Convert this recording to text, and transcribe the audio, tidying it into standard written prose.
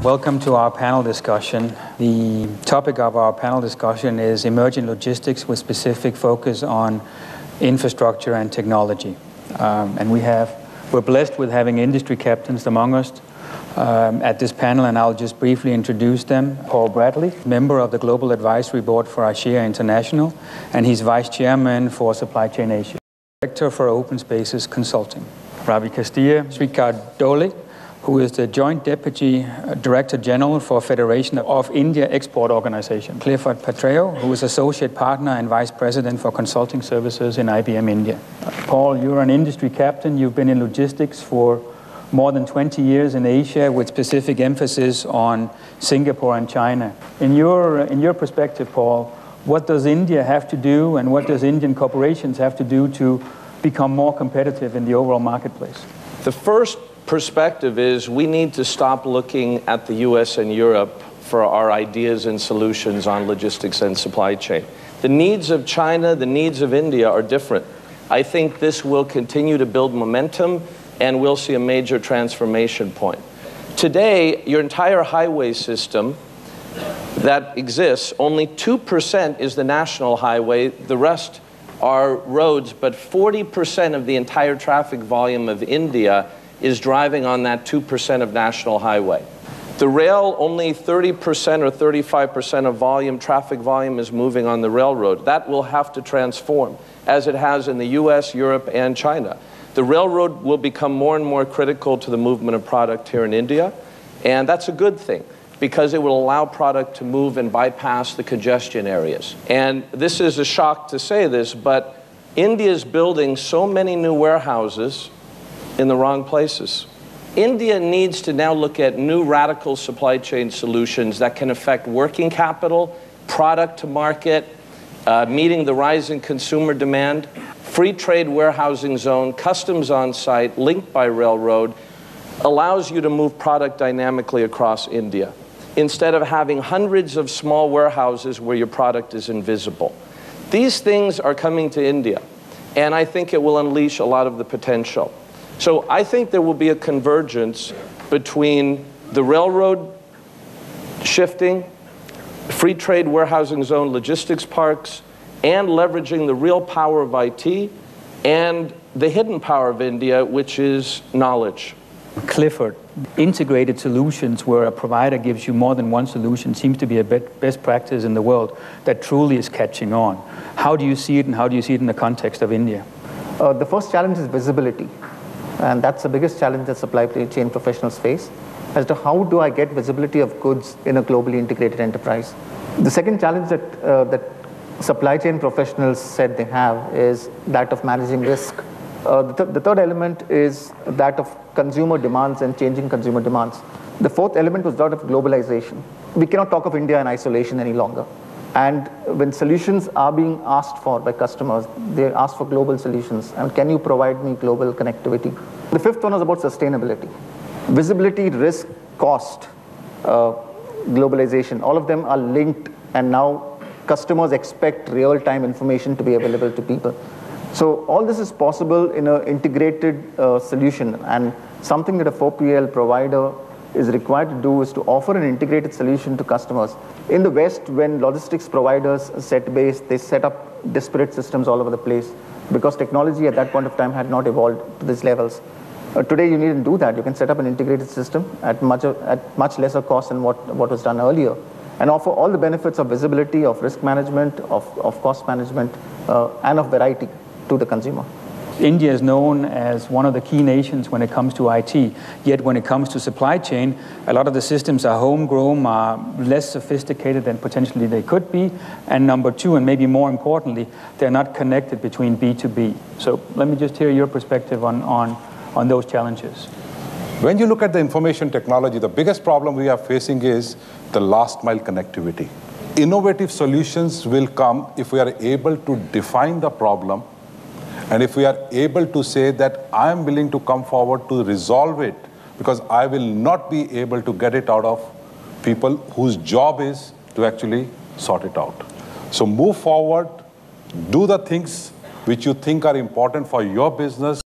Welcome to our panel discussion. The topic of our panel discussion is emerging logistics with specific focus on infrastructure and technology. We're blessed with having industry captains among us at this panel, and I'll just briefly introduce them. Paul Bradley, member of the Global Advisory Board for ASEA International, and he's Vice Chairman for Supply Chain Asia. Director for Open Spaces Consulting. Ravi Castilla, Srikar Dole, who is the Joint Deputy Director General for Federation of India Export Organization. Clifford Patreo, who is Associate Partner and Vice President for Consulting Services in IBM India. Paul, you're an industry captain. You've been in logistics for more than 20 years in Asia with specific emphasis on Singapore and China. In your perspective, Paul, what does India have to do and what does Indian corporations have to do to become more competitive in the overall marketplace? The first perspective is we need to stop looking at the US and Europe for our ideas and solutions on logistics and supply chain. The needs of China, the needs of India are different. I think this will continue to build momentum and we'll see a major transformation point. Today, your entire highway system that exists, only 2% is the national highway, the rest are roads, but 40% of the entire traffic volume of India is driving on that 2% of national highway. The rail, only 30% or 35% of volume, traffic volume is moving on the railroad. That will have to transform, as it has in the US, Europe, and China. The railroad will become more and more critical to the movement of product here in India, and that's a good thing, because it will allow product to move and bypass the congestion areas. And this is a shock to say this, but India is building so many new warehouses in the wrong places. India needs to now look at new radical supply chain solutions that can affect working capital, product to market, meeting the rising consumer demand, free trade warehousing zone, customs on site, linked by railroad, allows you to move product dynamically across India, instead of having hundreds of small warehouses where your product is invisible. These things are coming to India, and I think it will unleash a lot of the potential. So I think there will be a convergence between the railroad shifting, free trade warehousing zone logistics parks, and leveraging the real power of IT and the hidden power of India, which is knowledge. Clifford, integrated solutions where a provider gives you more than one solution seems to be a best practice in the world that truly is catching on. How do you see it, and how do you see it in the context of India? The first challenge is visibility. And that's the biggest challenge that supply chain professionals face, as to how do I get visibility of goods in a globally integrated enterprise. The second challenge that supply chain professionals said they have is that of managing risk. The third element is that of consumer demands and changing consumer demands. The fourth element was that of globalization. We cannot talk of India in isolation any longer. And when solutions are being asked for by customers, they ask for global solutions. And can you provide me global connectivity? The fifth one was about sustainability. Visibility, risk, cost, globalization, all of them are linked, and now customers expect real-time information to be available to people. So all this is possible in an integrated solution, and something that a 4PL provider is required to do is to offer an integrated solution to customers. In the West, when logistics providers set base, they set up disparate systems all over the place because technology at that point of time had not evolved to these levels. Today, you needn't do that. You can set up an integrated system at much lesser cost than what was done earlier, and offer all the benefits of visibility, of risk management, of cost management, and of variety to the consumer. India is known as one of the key nations when it comes to IT, yet when it comes to supply chain, a lot of the systems are homegrown, are less sophisticated than potentially they could be, and number two, and maybe more importantly, they're not connected between B2B. So let me just hear your perspective on those challenges. When you look at the information technology, the biggest problem we are facing is the last mile connectivity. Innovative solutions will come if we are able to define the problem, and if we are able to say that I am willing to come forward to resolve it, because I will not be able to get it out of people whose job is to actually sort it out. So move forward, do the things which you think are important for your business.